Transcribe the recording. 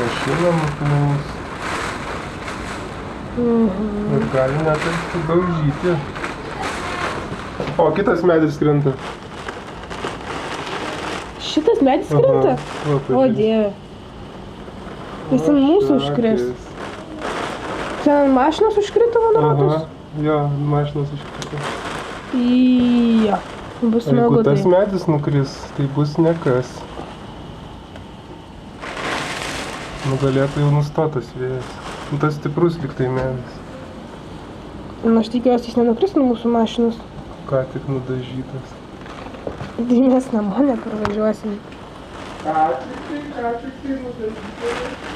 mašina nuplūs. Ir gali net ir sudaužyti. O, kitas medis krenta. Šitas medis krenta? O, Dieve. Jis ant mūsų užkris. Čia ant mašinos užkrito, man rodos? Jo, mašinos užkrito. Jo, bus smagu. Jeigu tas medis nukris, tai bus nekas. Galėtų jau nustotas vėjas. Tas stiprus lyg tai medis. Aš tikiuosi, jis nenukris nuo mūsų mašinos. Ką tik nudažytas. Tai mes namo neparvažiuosim. Ką tik tai nudažytas.